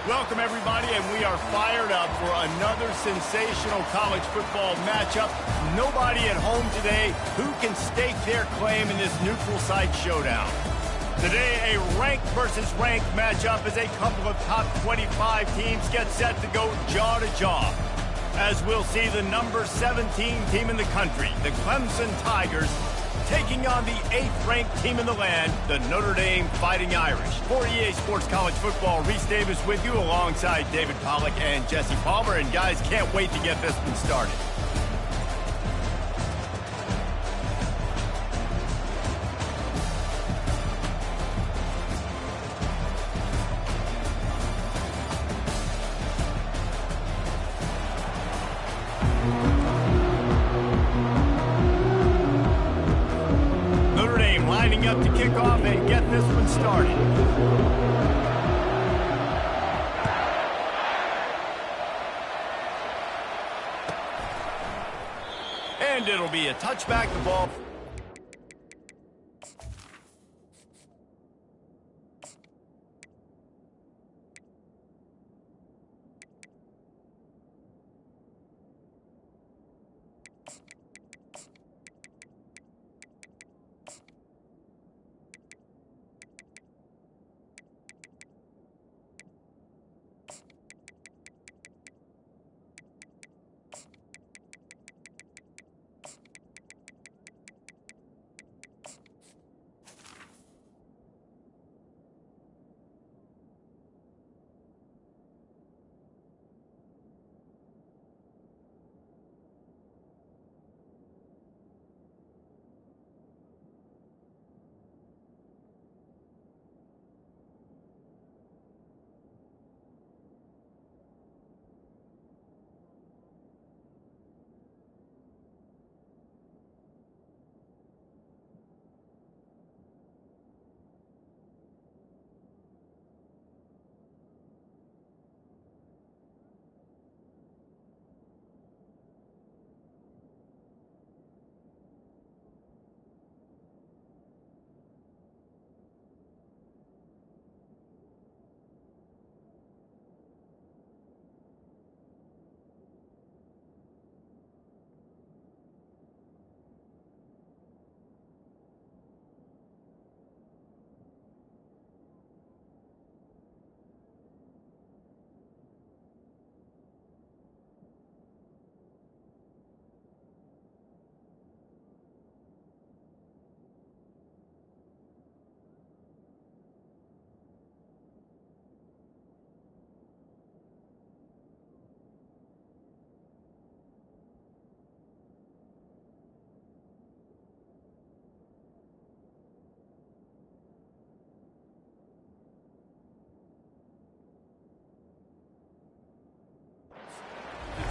Welcome, everybody, and we are fired up for another sensational college football matchup. Nobody at home today who can stake their claim in this neutral site showdown. Today, a ranked versus ranked matchup as a couple of top 25 teams get set to go jaw to jaw. As we'll see the number 17 team in the country, the Clemson Tigers, taking on the 8th-ranked team in the land, the Notre Dame Fighting Irish. For EA Sports College Football, Reese Davis with you alongside David Pollack and Jesse Palmer. And guys, can't wait to get this one started. Lining up to kick off and get this one started. And it'll be a touchback, the ball.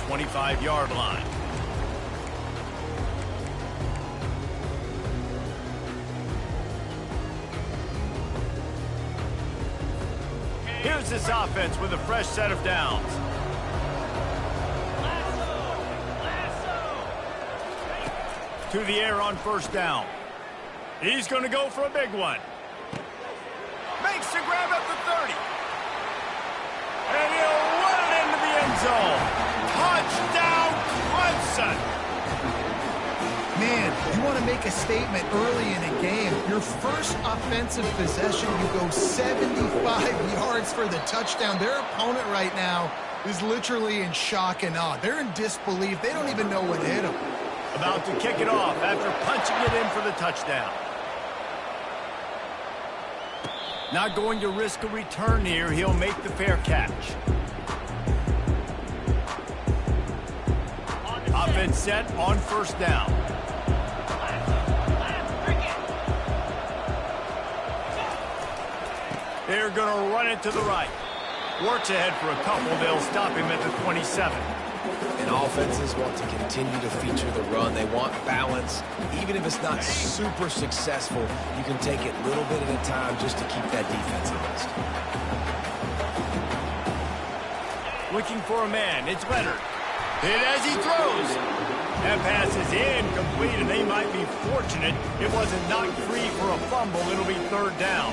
The 25-yard line. Here's this offense with a fresh set of downs. To the air on first down. He's going to go for a big one. Makes the grab at the 30. And he'll run it into the end zone. Touchdown, Clemson! Man, you want to make a statement early in a game. Your first offensive possession, you go 75 yards for the touchdown. Their opponent right now is literally in shock and awe. They're in disbelief. They don't even know what hit them. About to kick it off after punching it in for the touchdown. Not going to risk a return here. He'll make the fair catch. Offense set on first down. They're going to run it to the right. Works ahead for a couple. They'll stop him at the 27. And offenses want to continue to feature the run. They want balance. Even if it's not super successful, you can take it a little bit at a time just to keep that defense honest. Looking for a man. It's Leonard. Hit as he throws. That pass is incomplete, and they might be fortunate it wasn't knocked free for a fumble. It'll be third down.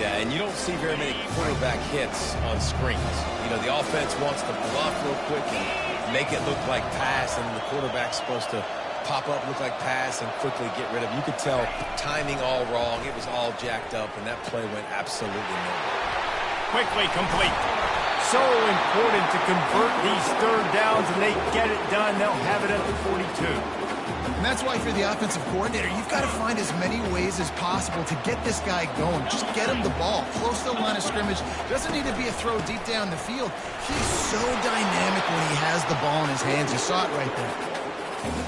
Yeah, and you don't see very many quarterback hits on screens. You know, the offense wants to bluff real quick and make it look like pass, and the quarterback's supposed to pop up, look like pass, and quickly get rid of it. You could tell timing all wrong. It was all jacked up, and that play went absolutely nowhere. Quickly complete. So important to convert these third downs, and they get it done. They'll have it at the 42. And that's why for the offensive coordinator, you've got to find as many ways as possible to get this guy going. Just get him the ball close to the line of scrimmage. Doesn't need to be a throw deep down the field. He's so dynamic when he has the ball in his hands. You saw it right there.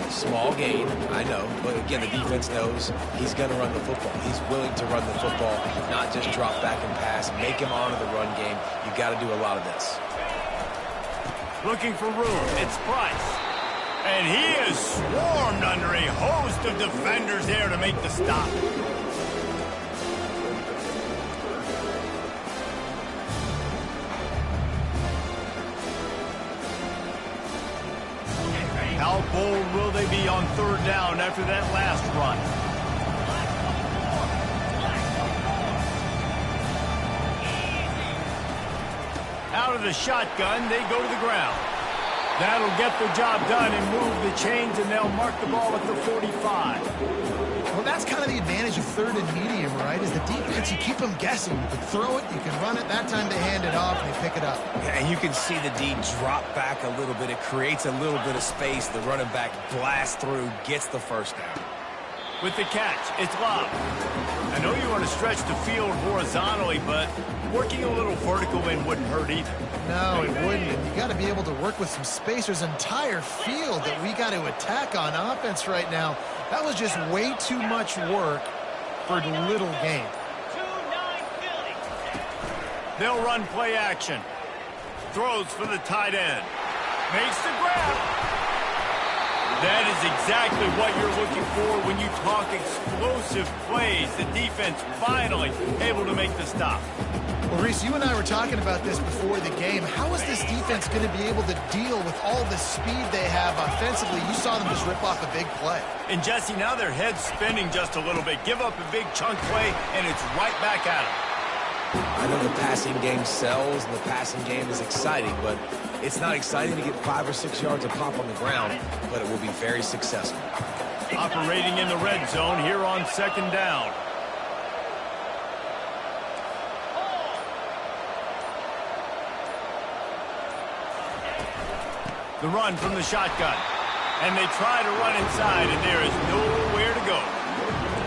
Small gain, I know, but again, the defense knows he's going to run the football. He's willing to run the football, not just drop back and pass, make him honor the run game. You've got to do a lot of this. Looking for room. It's Price. And he is swarmed under a host of defenders there to make the stop. How bold will they be on third down after that last run? Out of the shotgun, they go to the ground. That'll get the job done and move the chains, and they'll mark the ball at the 45. Well, that's kind of the advantage of third and medium, right? Is the defense, you keep them guessing. You can throw it, you can run it. That time they hand it off, and they pick it up. Yeah, and you can see the D drop back a little bit. It creates a little bit of space. The running back blasts through, gets the first down. With the catch, it's Love. I know you want to stretch the field horizontally, but working a little vertical in wouldn't hurt either. No, it wouldn't. And you got to be able to work with some space. There's an entire field that we got to attack on offense right now. That was just way too much work for little gain. They'll run play action. Throws for the tight end. Makes the grab. That is exactly what you're looking for when you talk explosive plays. The defense finally able to make the stop. Well, Reese, you and I were talking about this before the game. How is this defense going to be able to deal with all the speed they have offensively? You saw them just rip off a big play. And, Jesse, now their head's spinning just a little bit. Give up a big chunk play, and it's right back at them. I know the passing game sells, and the passing game is exciting, but it's not exciting to get 5 or 6 yards of pop on the ground, but it will be very successful. Operating in the red zone here on second down. The run from the shotgun. And they try to run inside, and there is nowhere to go.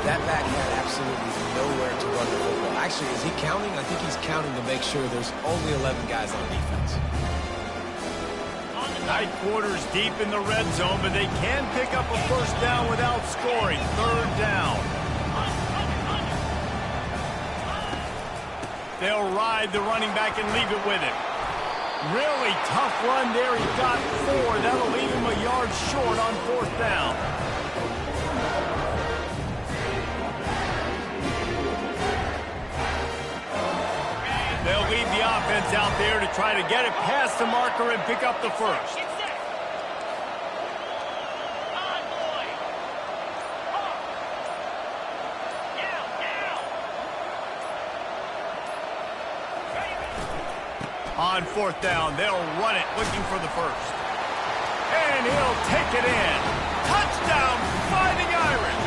That back had absolutely nowhere to run the football. Actually, is he counting? I think he's counting to make sure there's only 11 guys on defense. Tight quarters deep in the red zone, but they can pick up a first down without scoring. Third down. They'll ride the running back and leave it with him. Really tough run there. He got 4. That'll leave him a yard short on fourth down. They'll leave the offense out there to try to get it past the marker and pick up the first. On fourth down, they'll run it, looking for the first. And he'll take it in. Touchdown, Fighting Irish.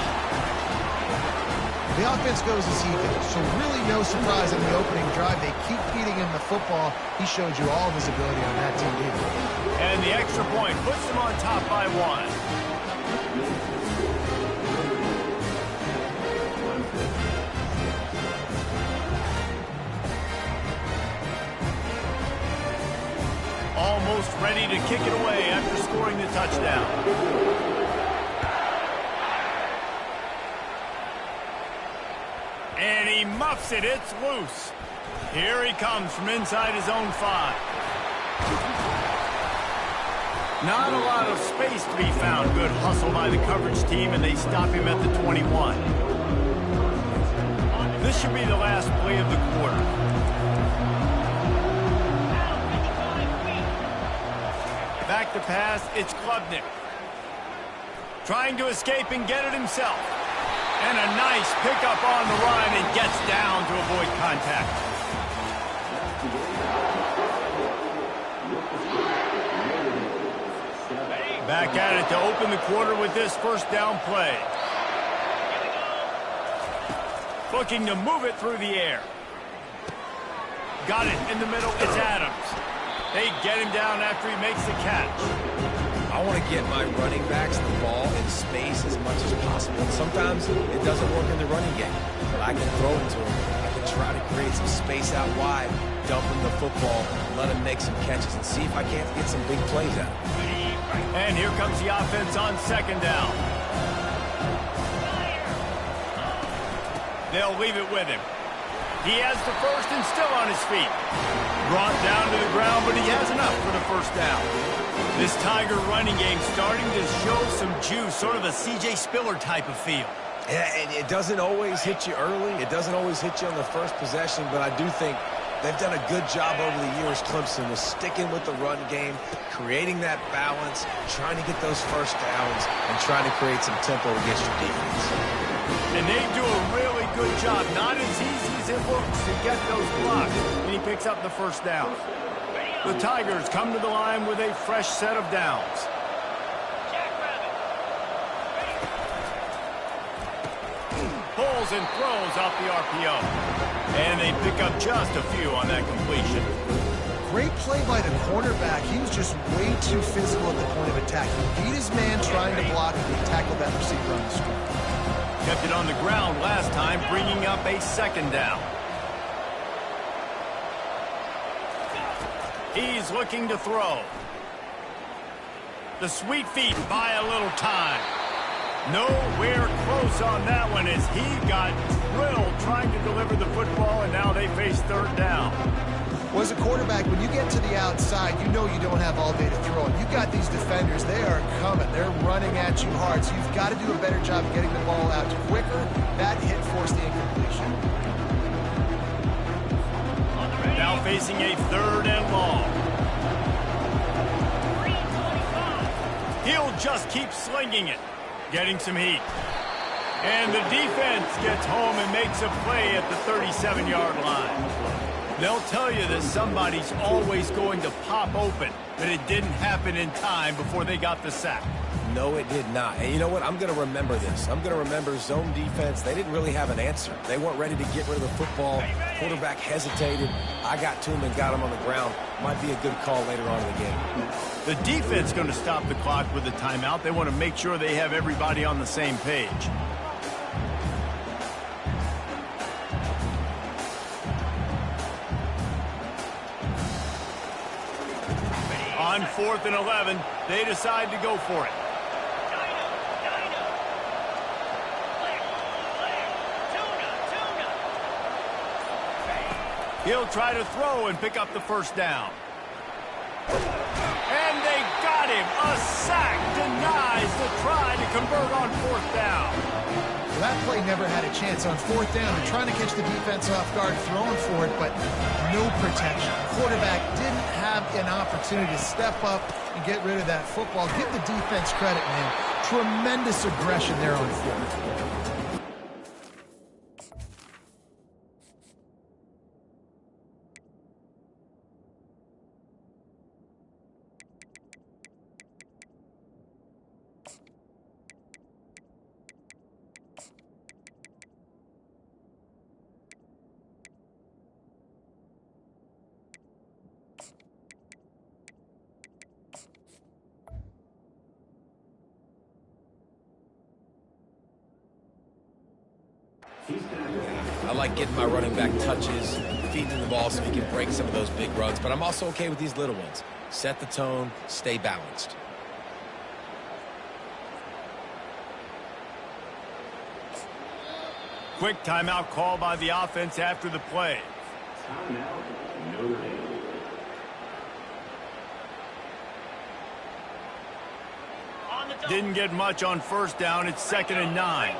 The offense goes as he goes, so really no surprise in the opening drive. They keep feeding him the football. He showed you all of his ability on that TV. And the extra point puts them on top by 1. Almost ready to kick it away after scoring the touchdown. And he muffs it. It's loose. Here he comes from inside his own 5. Not a lot of space to be found. Good hustle by the coverage team, and they stop him at the 21. This should be the last play of the quarter. Back to pass, it's Klubnik. Trying to escape and get it himself. And a nice pickup on the run and gets down to avoid contact. Back at it to open the quarter with this first down play. Looking to move it through the air. Got it in the middle. It's Adams. They get him down after he makes the catch. I want to get my running backs the ball in space as much as possible. And sometimes it doesn't work in the running game, but I can throw it to him. I can try to create some space out wide, dump him the football, let him make some catches, and see if I can't get some big plays out of him. And here comes the offense on second down. They'll leave it with him. He has the first and still on his feet. Brought down to the ground, but he has enough for the first down. This Tiger running game starting to show some juice, sort of a C.J. Spiller type of feel. Yeah, and it doesn't always hit you early. It doesn't always hit you on the first possession, but I do think they've done a good job over the years, Clemson, with sticking with the run game, creating that balance, trying to get those first downs, and trying to create some tempo against your defense. And they do a really good job. Not as easy as it looks to get those blocks. And he picks up the first down. The Tigers come to the line with a fresh set of downs. Pulls and throws off the RPO. And they pick up just a few on that completion. Great play by the cornerback. He was just way too physical at the point of attack. He beat his man trying to block, and he tackled that receiver on the screen. Kept it on the ground last time, bringing up a second down. He's looking to throw. The sweet feet buy a little time. Nowhere close on that one as he got drilled trying to deliver the football, and now they face third down. Well, as a quarterback, when you get to the outside, you know you don't have all day to throw it. You've got these defenders. They are coming. They're running at you hard, so you've got to do a better job of getting the ball out quicker. That hit forced the incompletion. Now facing a third and long. He'll just keep slinging it, getting some heat. And the defense gets home and makes a play at the 37-yard line. They'll tell you that somebody's always going to pop open, but it didn't happen in time before they got the sack. No, it did not. And you know what? I'm going to remember this. I'm going to remember zone defense. They didn't really have an answer. They weren't ready to get rid of the football. Quarterback hesitated. I got to him and got him on the ground. Might be a good call later on in the game. The defense going to stop the clock with a timeout. They want to make sure they have everybody on the same page. On 4th and 11, they decide to go for it. He'll try to throw and pick up the first down. And they got him. A sack denies the try to convert on 4th down. Well, that play never had a chance on 4th down. They're trying to catch the defense off guard, throwing for it, but no protection. The quarterback didn't have an opportunity to step up and get rid of that football. Give the defense credit, man. Tremendous aggression there on 4th. I like getting my running back touches, feeding him the ball so he can break some of those big runs, but I'm also okay with these little ones. Set the tone, stay balanced. Quick timeout call by the offense after the play. Didn't get much on first down. It's 2nd and 9.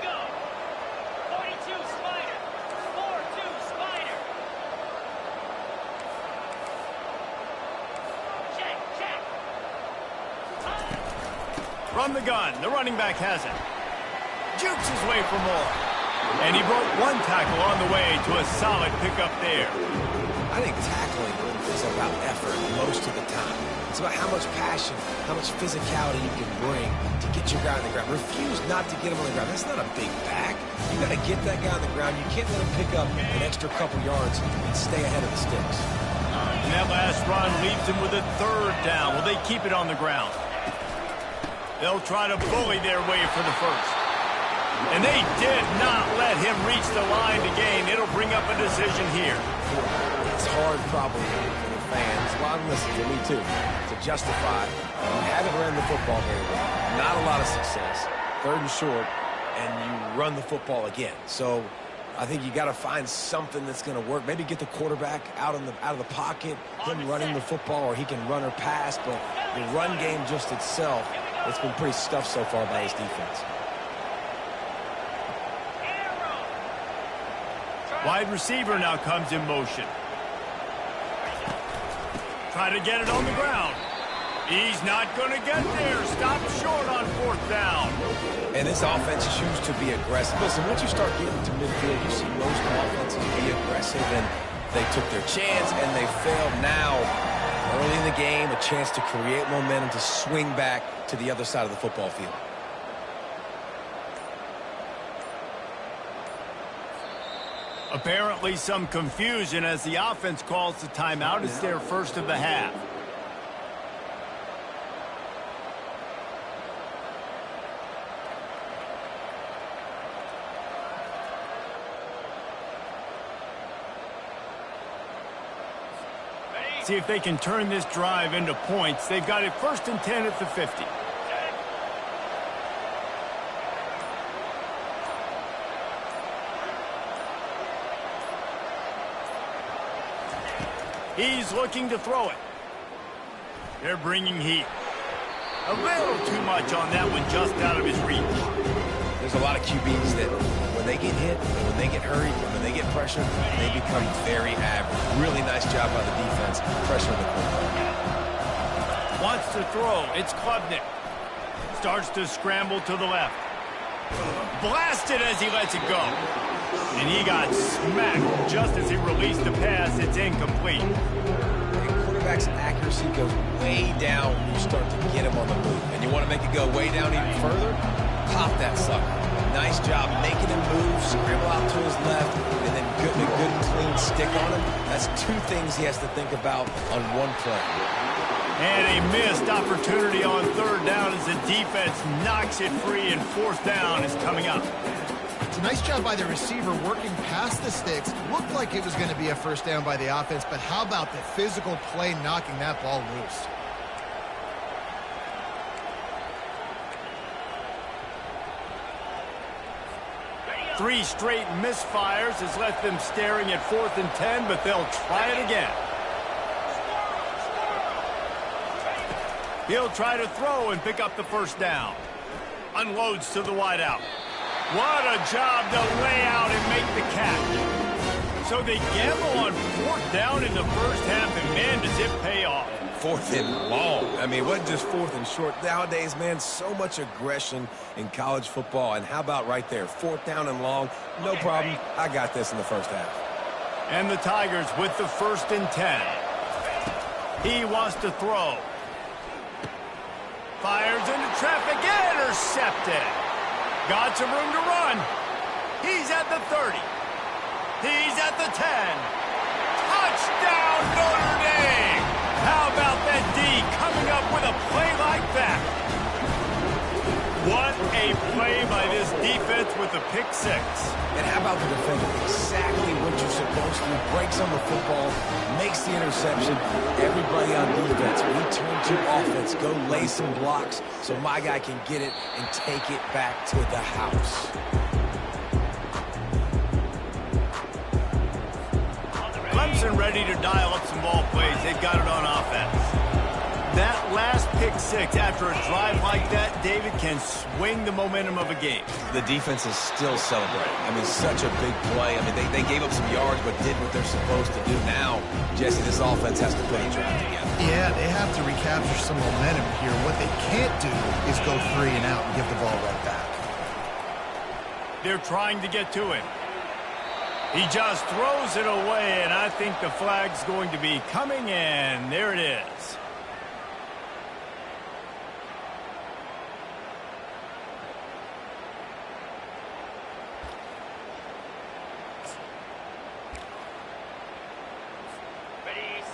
From the gun, the running back has it. Jukes his way for more. And he broke one tackle on the way to a solid pickup there. I think tackling is about effort most of the time. It's about how much passion, how much physicality you can bring to get your guy on the ground. Refuse not to get him on the ground. That's not a big back. You got to get that guy on the ground. You can't let him pick up an extra couple yards and stay ahead of the sticks. And that last run leaves him with a third down. Will they keep it on the ground? They'll try to bully their way for the first. And they did not let him reach the line to gain. It'll bring up a decision here. It's hard probably for the fans. Well, listen, for me too, to justify you haven't run the football very well. Not a lot of success. Third and short, and you run the football again. So I think you got to find something that's going to work. Maybe get the quarterback out of the pocket, him running the football, or he can run or pass. But the run game just itself, it's been pretty stuffed so far by his defense. Wide receiver now comes in motion. Try to get it on the ground. He's not going to get there. Stop short on fourth down. And this offense chooses to be aggressive. Listen, once you start getting to midfield, you see most offenses be aggressive, and they took their chance, and they failed. Now, early in the game, a chance to create momentum to swing back to the other side of the football field. Apparently some confusion as the offense calls the timeout. It's their first of the half. See if they can turn this drive into points. They've got it 1st and 10 at the 50. He's looking to throw it. They're bringing heat. A little too much on that one, just out of his reach. There's a lot of QBs that when they get hit, and when they get hurried, and when they get pressured, they become very average. Really nice job by the defense, pressuring the quarterback. Wants to throw. It's Klubnik. Starts to scramble to the left. Blasted as he lets it go. And he got smacked just as he released the pass. It's incomplete. The quarterback's accuracy goes way down when you start to get him on the move. And you want to make it go way down even further? Pop that sucker. Nice job making him move, scramble out to his left, and then getting a good clean stick on him. That's two things he has to think about on one play. And a missed opportunity on third down as the defense knocks it free, and fourth down is coming up. It's a nice job by the receiver working past the sticks. Looked like it was going to be a first down by the offense, but how about the physical play knocking that ball loose? Three straight misfires has left them staring at 4th and 10, but they'll try it again. He'll try to throw and pick up the first down. Unloads to the wideout. What a job to lay out and make the catch. So they gamble on 4th down in the first half, and man, does it pay off. 4th and long. I mean, it wasn't just 4th and short. Nowadays, man, so much aggression in college football. And how about right there? 4th down and long. No problem. I got this in the first half. And the Tigers with the 1st and 10. He wants to throw. Fires into traffic, intercepted. Got some room to run. He's at the 30. He's at the 10. Touchdown, Notre Dame! How about that D coming up with a play like that? What a play by this defense with the pick six. And how about the defender? Exactly what you're supposed to do. Breaks on the football, makes the interception. Everybody on defense, return to offense. Go lay some blocks so my guy can get it and take it back to the house. Clemson ready to dial up some ball plays. They've got it on offense. That last pick six after a drive like that, David, can swing the momentum of a game. The defense is still celebrating. I mean, such a big play. I mean, they gave up some yards but did what they're supposed to do. Now, Jesse, this offense has to put a drive together. Yeah, they have to recapture some momentum here. What they can't do is go 3 and out and give the ball right back. They're trying to get to him. He just throws it away, and I think the flag's going to be coming in. There it is.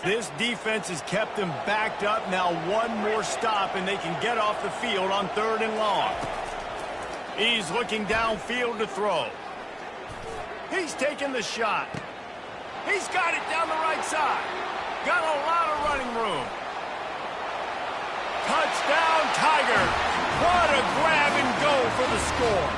This defense has kept them backed up. Now one more stop, and they can get off the field on 3rd and long. He's looking downfield to throw. He's taking the shot. He's got it down the right side. Got a lot of running room. Touchdown, Tiger. What a grab and go for the score.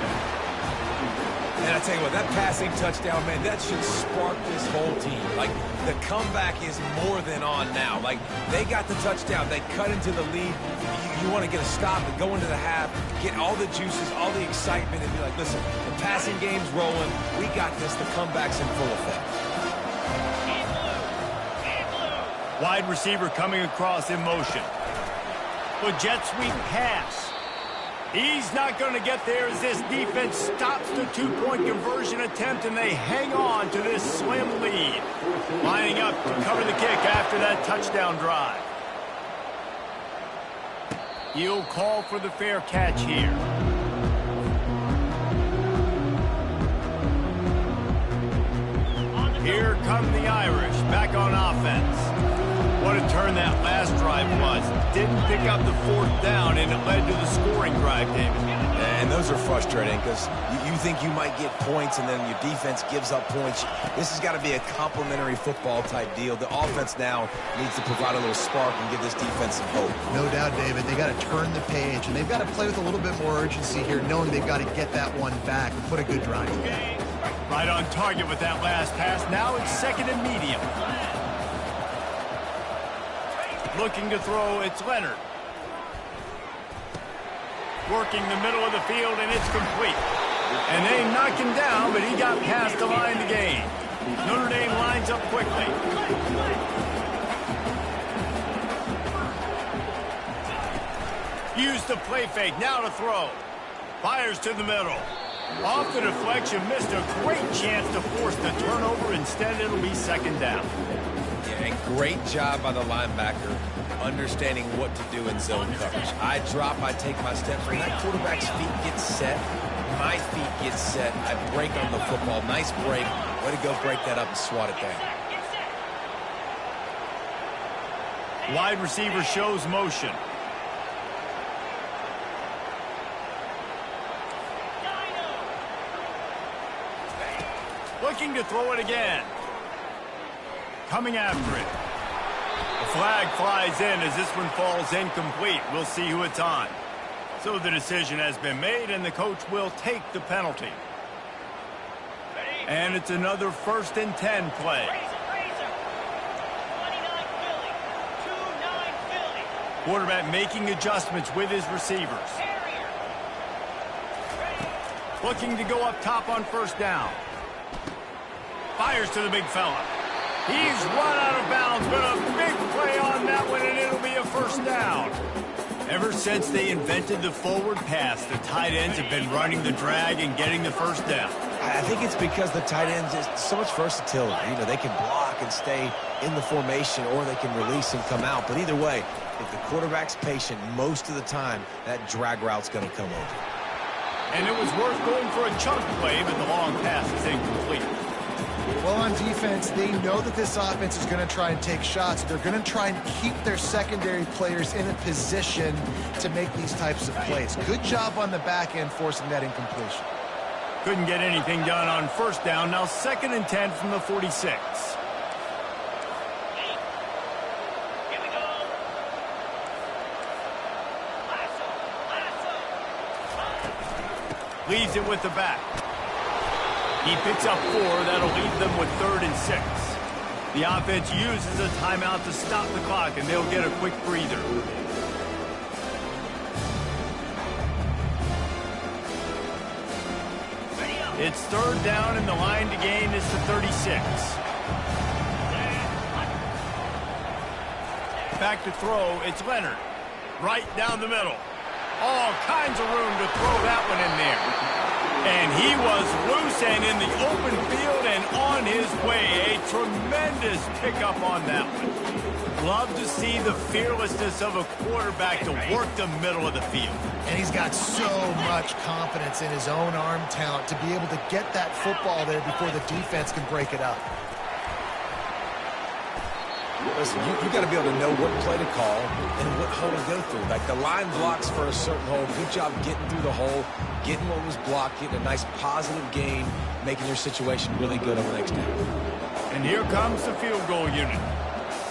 And I tell you what, that passing touchdown, man, that should spark this whole team. Like, the comeback is more than on now. Like, they got the touchdown. They cut into the lead. You want to get a stop and go into the half, get all the juices, all the excitement, and be like, listen, the passing game's rolling. We got this. The comeback's in full effect. Wide receiver coming across in motion. The jet sweep pass. He's not going to get there as this defense stops the two-point conversion attempt, and they hang on to this slim lead. Lining up to cover the kick after that touchdown drive. He'll call for the fair catch here. Here come the Irish back on offense. What a turn that last drive was. Didn't pick up the 4th down, and it led to the scoring drive, David. And those are frustrating because you think you might get points, and then your defense gives up points. This has got to be a complementary football type deal. The offense now needs to provide a little spark and give this defense some hope. No doubt, David. They got to turn the page, and they've got to play with a little bit more urgency here, knowing they've got to get that one back and put a good drive together. Right on target with that last pass. Now it's 2nd and medium. Looking to throw, it's Leonard. Working the middle of the field, and it's complete. And they knock him down, but he got past the line to gain. Notre Dame lines up quickly. Use the play fake, now to throw. Fires to the middle. Off the deflection, missed a great chance to force the turnover. Instead, it'll be 2nd down. Yeah, and great job by the linebacker understanding what to do in zone coverage. I drop, I take my steps. When that quarterback's feet get set, my feet get set. I break on the football. Nice break. Way to go break that up and swat it down. Wide receiver shows motion. Looking to throw it again. Coming after it. The flag flies in as this one falls incomplete. We'll see who it's on. So the decision has been made, and the coach will take the penalty. And it's another 1st and 10 play. Quarterback making adjustments with his receivers. Looking to go up top on 1st down. Fires to the big fella. He's run out of bounds, but a big play on that one, and it'll be a 1st down. Ever since they invented the forward pass, the tight ends have been running the drag and getting the 1st down. I think it's because the tight ends is so much versatility. You know, they can block and stay in the formation, or they can release and come out. But either way, if the quarterback's patient most of the time, that drag route's going to come over. And it was worth going for a chunk play, but the long pass is incomplete. Well, on defense, they know that this offense is going to try and take shots. They're going to try and keep their secondary players in a position to make these types of plays. Good job on the back end forcing that incompletion. Couldn't get anything done on 1st down. Now 2nd and 10 from the 46. Leaves it with the back. He picks up 4. That'll leave them with 3rd and 6. The offense uses a timeout to stop the clock, and they'll get a quick breather. It's 3rd down, and the line to gain is to 36. Back to throw, it's Leonard. Right down the middle. All kinds of room to throw that one in there. And he was loose and in the open field and on his way. A tremendous pickup on that one. Love to see the fearlessness of a quarterback to work the middle of the field. And he's got so much confidence in his own arm talent to be able to get that football there before the defense can break it up. Listen, you got to be able to know what play to call and what hole to go through. Like the line blocks for a certain hole. Good job getting through the hole, getting what was blocked, getting a nice positive gain, making your situation really good on the next down. And here comes the field goal unit.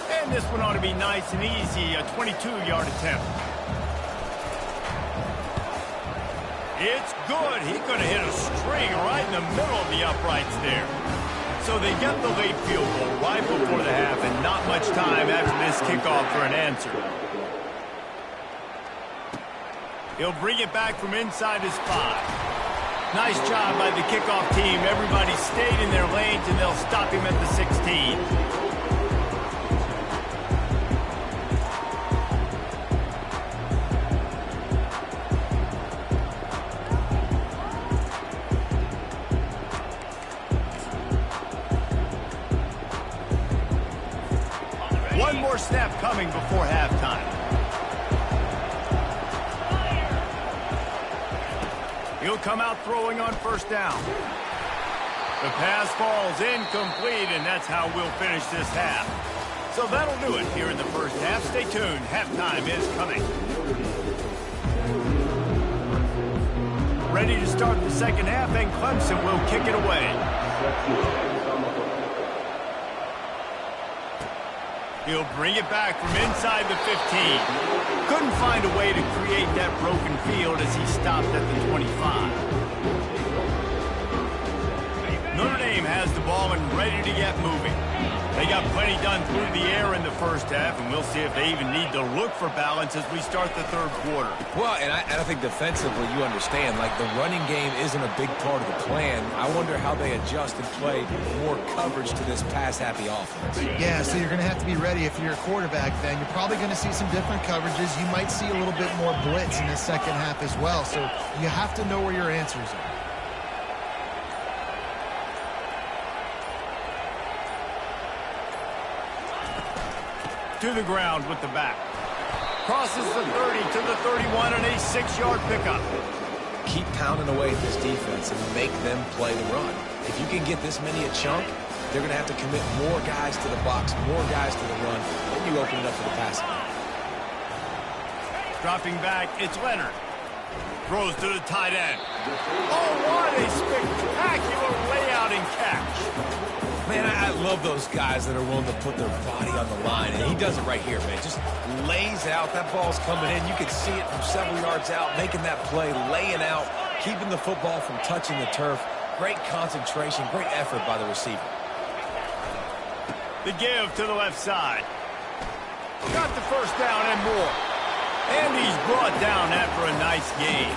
And this one ought to be nice and easy, a 22-yard attempt. It's good. He's going to hit a string right in the middle of the uprights there. So they get the late field goal right before the half, and not much time after this kickoff for an answer. He'll bring it back from inside his 5. Nice job by the kickoff team. Everybody stayed in their lanes, and they'll stop him at the 16. One more snap coming before halftime. He'll come out throwing on first down. The pass falls incomplete, and that's how we'll finish this half. So that'll do it here in the first half. Stay tuned. Halftime is coming. Ready to start the second half, and Clemson will kick it away. He'll bring it back from inside the 15. Couldn't find a way to create that broken field as he stopped at the 25. Notre Dame has the ball and ready to get moving. They got plenty done through the air in the first half, and we'll see if they even need to look for balance as we start the third quarter. Well, and I think defensively you understand, like the running game isn't a big part of the plan. I wonder how they adjust and play more coverage to this pass-happy offense. Yeah, so you're going to have to be ready if you're a quarterback then. You're probably going to see some different coverages. You might see a little bit more blitz in the second half as well, so you have to know where your answers are. To the ground with the back. Crosses the 30 to the 31 and a 6-yard pickup. Keep pounding away at this defense and make them play the run. If you can get this many a chunk, they're going to have to commit more guys to the box, more guys to the run, then you open it up for the passing. Dropping back, it's Leonard. Throws to the tight end. Oh, what a spectacular layout and catch. Man, I love those guys that are willing to put their body on the line, and he does it right here, man. Just lays out. That ball's coming in. You can see it from several yards out, making that play, laying out, keeping the football from touching the turf. Great concentration, great effort by the receiver. The give to the left side. Got the first down and more. And he's brought down after a nice gain.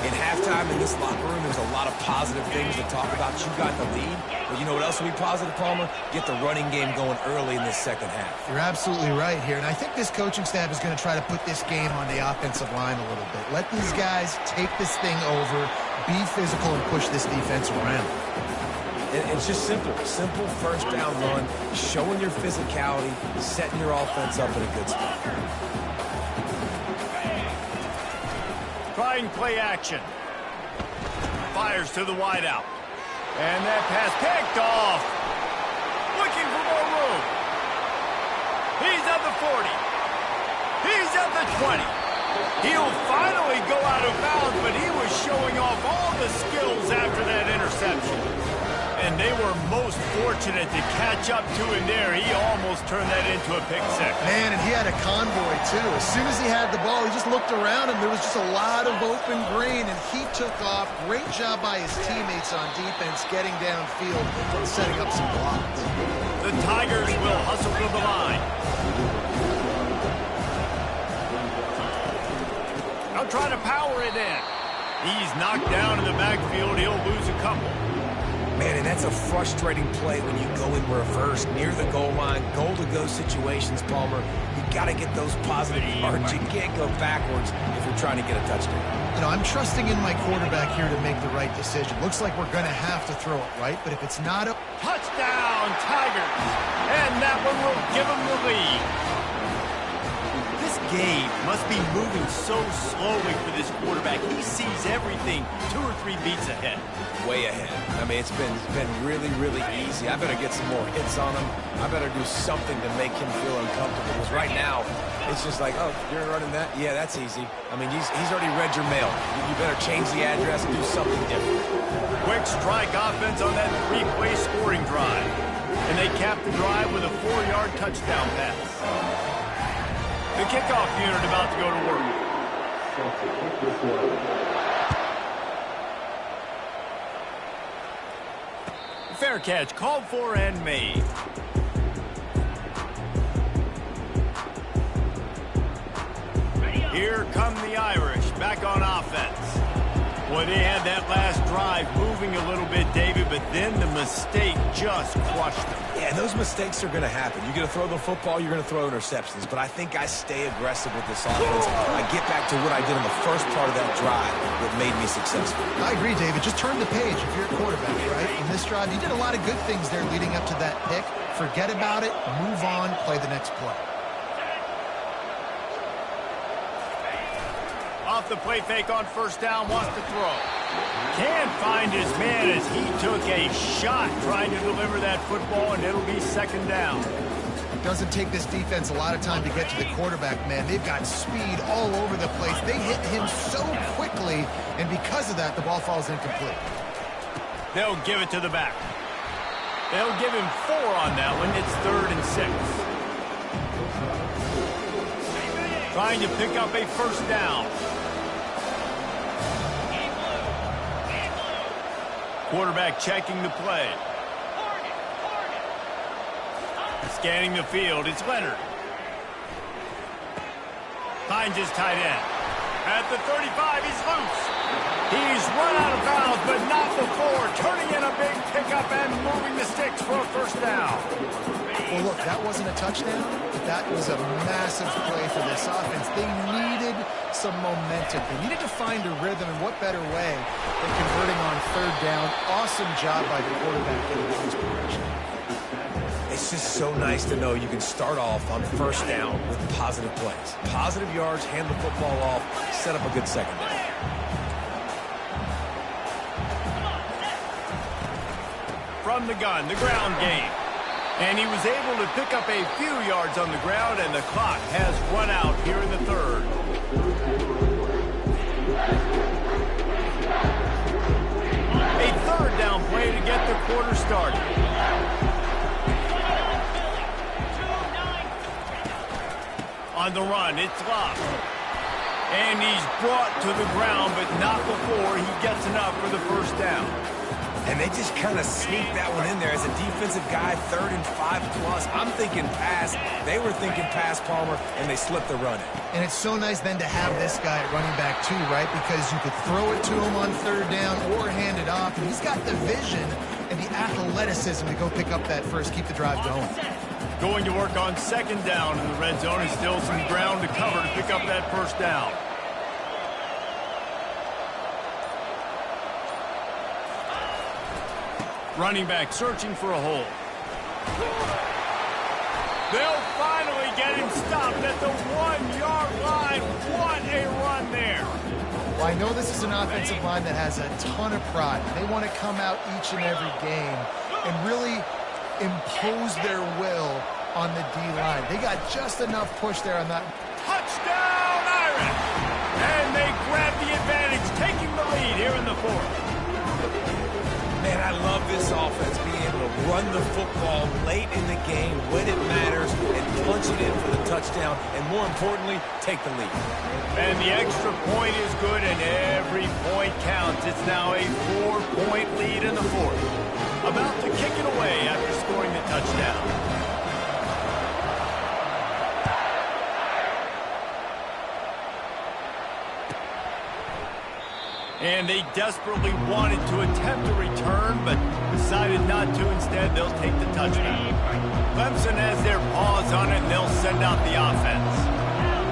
In halftime in this locker room, there's a lot of positive things to talk about. You got the lead, but you know what else will be positive, Palmer? Get the running game going early in this second half. You're absolutely right here, and I think this coaching staff is going to try to put this game on the offensive line a little bit. Let these guys take this thing over, be physical, and push this defense around. It's just simple. Simple first down run, showing your physicality, setting your offense up in a good spot. Trying play action. Fires to the wideout. And that pass picked off. Looking for more room. He's at the 40. He's at the 20. He'll finally go out of bounds, but he was showing off all the skills after that interception. And they were most fortunate to catch up to him there. He almost turned that into a pick six. Man, and he had a convoy, too. As soon as he had the ball, he just looked around, and there was just a lot of open green, and he took off. Great job by his teammates on defense, getting downfield and setting up some blocks. The Tigers will hustle to the line. They'll try to power it in. He's knocked down in the backfield. He'll lose a couple. Man, and that's a frustrating play when you go in reverse near the goal line, goal-to-go situations, Palmer. You got to get those positive yards. You can't go backwards if you're trying to get a touchdown. You know, I'm trusting in my quarterback here to make the right decision. Looks like we're going to have to throw it, right? But if it's not a... Touchdown, Tigers! And that one will give them the lead. This game must be moving so slowly for this quarterback. He sees everything 2 or 3 beats ahead. Way ahead. I mean, it's been really, really easy. I better get some more hits on him. I better do something to make him feel uncomfortable. Because right now, it's just like, oh, you're running that? Yeah, that's easy. I mean, he's already read your mail. You better change the address and do something different. Quick strike offense on that 3-play scoring drive. And they cap the drive with a 4-yard touchdown pass. The kickoff unit about to go to work. Fair catch, called for and made. Here come the Irish, back on offense. Boy, they had that last drive moving a little bit, David, but then the mistake just crushed them. Yeah, those mistakes are going to happen. You're going to throw the football, you're going to throw interceptions. But I think I stay aggressive with this offense. I get back to what I did in the first part of that drive that made me successful. I agree, David. Just turn the page if you're a quarterback, right? In this drive, you did a lot of good things there leading up to that pick. Forget about it, move on, play the next play. Off the play fake on first down, wants to throw. Can't find his man as he took a shot trying to deliver that football, and it'll be second down. It doesn't take this defense a lot of time to get to the quarterback, man. They've got speed all over the place. They hit him so quickly, and because of that, the ball falls incomplete. They'll give it to the back. They'll give him 4 on that one. It's 3rd and 6. Trying to pick up a first down. Quarterback checking the play. Scanning the field, it's Leonard. Finds his tight end. At the 35, he's loose. He's run out of bounds, but not before. Turning in a big pickup and moving the sticks for a first down. Well, look, that wasn't a touchdown, but that was a massive play for this offense. They needed some momentum. They needed to find a rhythm, and what better way than converting on 3rd down. Awesome job by the quarterback getting inspiration. It's just so nice to know you can start off on first down with positive plays. Positive yards, hand the football off, set up a good second down. From the gun, the ground game. And he was able to pick up a few yards on the ground, and the clock has run out here in the 3rd. A 3rd down play to get the quarter started. On the run, it's Love. And he's brought to the ground, but not before he gets enough for the first down. And they just kind of sneak that one in there. As a defensive guy, 3rd and 5+. I'm thinking pass. They were thinking pass, Palmer, and they slipped the run in. And it's so nice then to have this guy at running back too, right? Because you could throw it to him on 3rd down or hand it off. And he's got the vision and the athleticism to go pick up that first, keep the drive going. Going to work on 2nd down in the red zone, and still some ground to cover to pick up that first down. Running back searching for a hole. They'll finally get him stopped at the 1-yard line. What a run there. Well, I know this is an offensive line that has a ton of pride. They want to come out each and every game and really impose their will on the D-line. They got just enough push there on that. Touchdown, Irish! And they grab the advantage, taking the lead here in the 4th. Man, I love this offense, being able to run the football late in the game when it matters and punch it in for the touchdown, and more importantly, take the lead. And the extra point is good, and every point counts. It's now a 4-point lead in the 4th. About to kick it away after scoring the touchdown. And they desperately wanted to attempt a return, but decided not to. Instead, they'll take the touchdown. Clemson has their paws on it, and they'll send out the offense.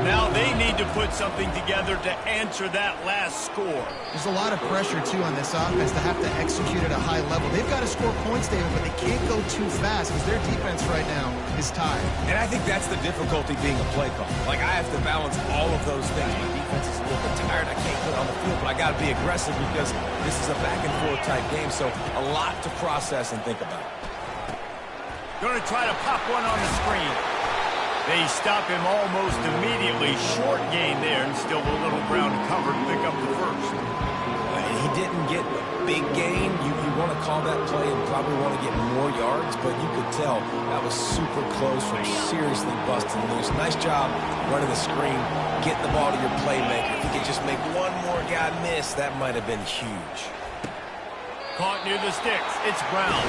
Now they need to put something together to answer that last score. There's a lot of pressure, too, on this offense to have to execute at a high level. They've got to score points, David, but they can't go too fast because their defense right now is tired. And I think that's the difficulty being a play call. Like, I have to balance all of those things. My defense is a little bit tired. I can't put it on the field, but I got to be aggressive because this is a back-and-forth type game, so a lot to process and think about. Going to try to pop one on the screen. They stop him almost immediately. Short gain there, and still a little ground to cover to pick up the first. And he didn't get a big gain. You want to call that play and probably want to get more yards, but you could tell that was super close from seriously busting loose. Nice job running the screen, getting the ball to your playmaker. If you could just make one more guy miss, that might have been huge. Caught near the sticks. It's Brown.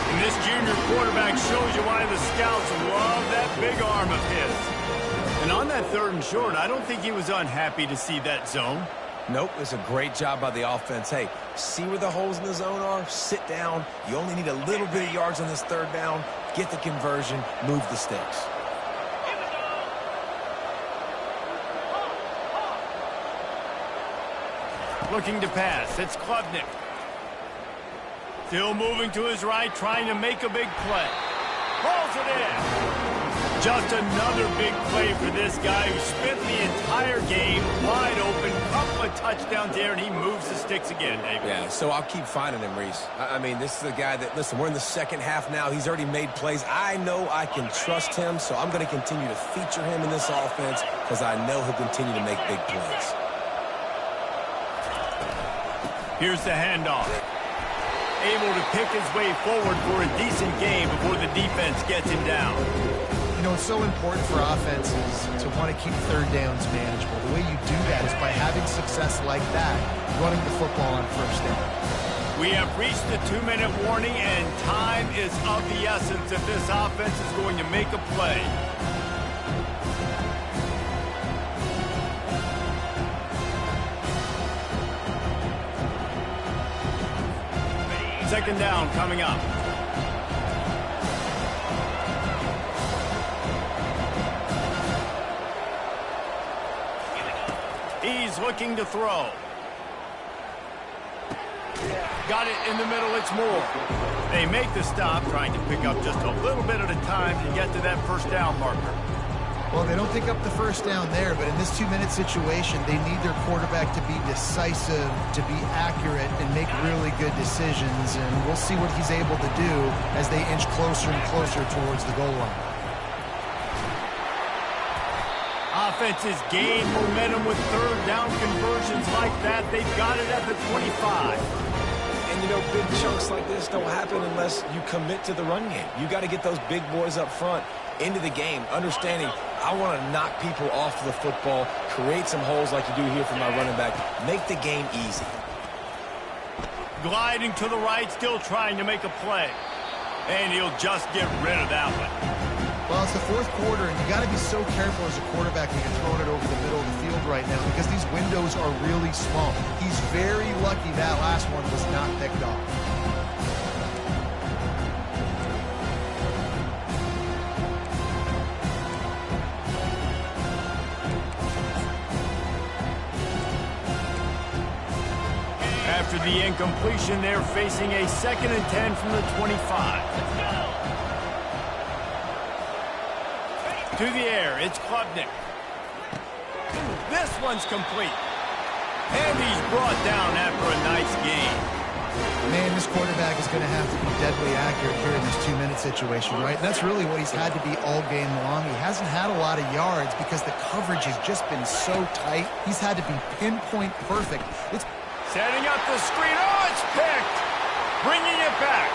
And this junior quarterback shows you why the scouts love that big arm of his. And on that 3rd and short, I don't think he was unhappy to see that zone. Nope, it's a great job by the offense. Hey, see where the holes in the zone are? Sit down. You only need a little bit of yards on this 3rd down. Get the conversion. Move the sticks. Looking to pass. It's Klubnik. Still moving to his right, trying to make a big play. Pulls it in. Just another big play for this guy who spent the entire game wide open. Couple of touchdowns there, and he moves the sticks again, David. Yeah, so I'll keep finding him, Reese. I mean, this is a guy that, listen, we're in the second half now. He's already made plays. I know I can trust him, so I'm going to continue to feature him in this offense because I know he'll continue to make big plays. Here's the handoff. Able to pick his way forward for a decent game before the defense gets him down. You know, it's so important for offenses to want to keep 3rd downs manageable. The way you do that is by having success like that, running the football on 1st down. We have reached the 2-minute warning, and time is of the essence if this offense is going to make a play. Second down coming up. He's looking to throw. Got it in the middle. It's Moore. They make the stop, trying to pick up just a little bit at a time to get to that 1st down marker. Well, they don't pick up the 1st down there, but in this 2-minute situation, they need their quarterback to be decisive, to be accurate, and make really good decisions. And we'll see what he's able to do as they inch closer and closer towards the goal line. Offenses gain momentum with 3rd down conversions like that. They've got it at the 25. And, you know, big chunks like this don't happen unless you commit to the run game. You got to get those big boys up front into the game, understanding I want to knock people off the football, create some holes like you do here for my running back, make the game easy. Gliding to the right, still trying to make a play. And he'll just get rid of that one. Well, it's the 4th quarter, and you got to be so careful as a quarterback when you're throwing it over the middle of the field right now because these windows are really small. He's very lucky that last one was not picked off. After the incompletion, they're facing a 2nd and 10 from the 25. To the air, it's Klubnik. This one's complete. And he's brought down after a nice game. Man, this quarterback is going to have to be deadly accurate here in this 2-minute situation, right? And that's really what he's had to be all game long. He hasn't had a lot of yards because the coverage has just been so tight. He's had to be pinpoint perfect. It's setting up the screen. Oh, it's picked. Bringing it back.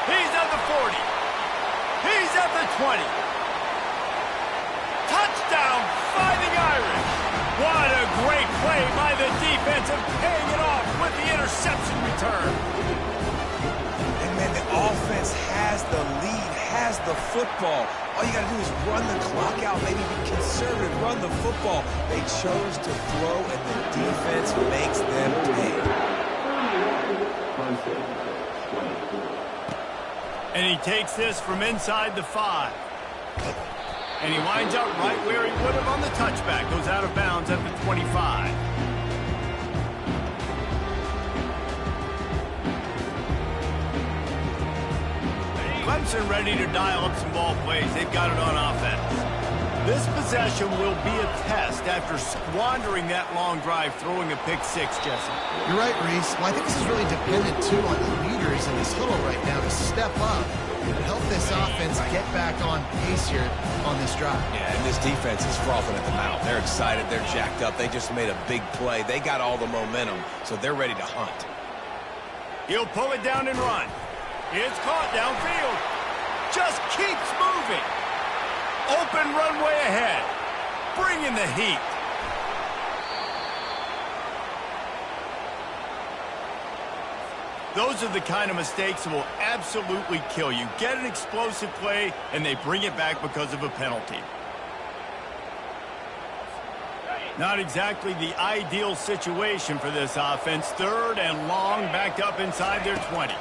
He's at the 40. He's at the 20. Touchdown, Fighting Irish. What a great play by the defense and paying it off with the interception return. And, man, the offense has the lead, has the football. All you got to do is run the clock out, maybe be conservative, run the football. They chose to throw, and the defense makes them pay. And he takes this from inside the 5. And he winds up right where he would have on the touchback. Goes out of bounds at the 25. Clemson ready to dial up some ball plays. They've got it on offense. This possession will be a test after squandering that long drive, throwing a pick 6, Jesse. You're right, Reese. Well, I think this is really dependent, too, on the leaders in this huddle right now to step up and help this offense get back on pace here on this drive. Yeah, and this defense is frothing at the mouth. They're excited. They're jacked up. They just made a big play. They got all the momentum, so they're ready to hunt. He'll pull it down and run. It's caught downfield. Just keeps moving. Open runway ahead. Bring in the heat. Those are the kind of mistakes that will absolutely kill you. Get an explosive play, and they bring it back because of a penalty. Not exactly the ideal situation for this offense. 3rd and long, backed up inside their 20.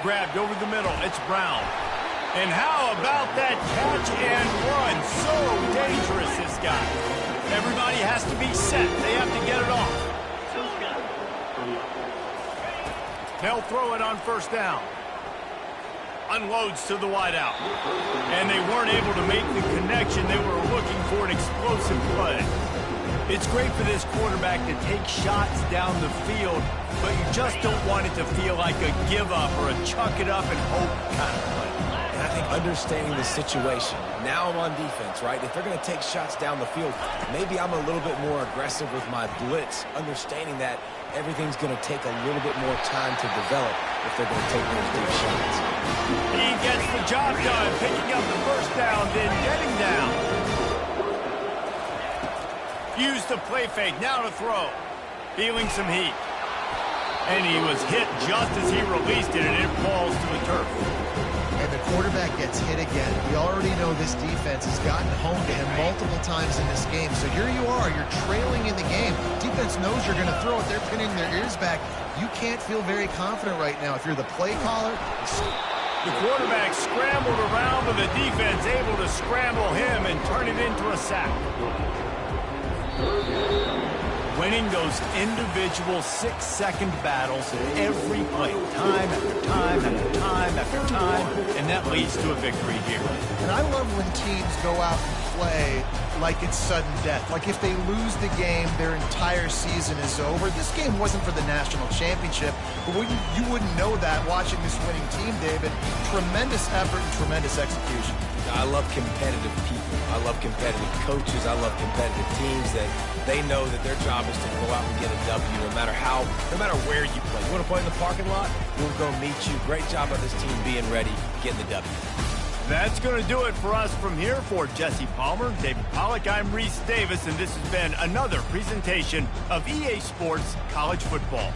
Grabbed over the middle. It's Brown. And how about that catch and run? So dangerous, this guy. Everybody has to be set. They have to get it off. They'll throw it on 1st down. Unloads to the wideout. And they weren't able to make the connection. They were looking for an explosive play. It's great for this quarterback to take shots down the field, but you just don't want it to feel like a give-up or a chuck-it-up and hope kind of play. And I think understanding the situation, now I'm on defense, right? If they're going to take shots down the field, maybe I'm a little bit more aggressive with my blitz, understanding that everything's going to take a little bit more time to develop if they're going to take those deep shots. He gets the job done, picking up the 1st down, then getting down. Used the play fake, now to throw. Feeling some heat. And he was hit just as he released it, and it falls to the turf. And the quarterback gets hit again. We already know this defense has gotten home to him multiple times in this game. So here you are, you're trailing in the game. Defense knows you're going to throw it. They're pinning their ears back. You can't feel very confident right now. If you're the play caller, the quarterback scrambled around, but the defense able to scramble him and turn it into a sack. Winning those individual 6-second battles every play, time after time after time after time, and that leads to a victory here. And I love when teams go out and play like it's sudden death. Like if they lose the game, their entire season is over. This game wasn't for the national championship, but you wouldn't know that watching this winning team, David. Tremendous effort and tremendous execution. I love competitive people. I love competitive coaches. I love competitive teams that they know that their job is to go out and get a W no matter where you play. You want to play in the parking lot? We'll go meet you. Great job by this team being ready, getting the W. That's going to do it for us from here. For Jesse Palmer, David Pollack, I'm Reese Davis, and this has been another presentation of EA Sports College Football.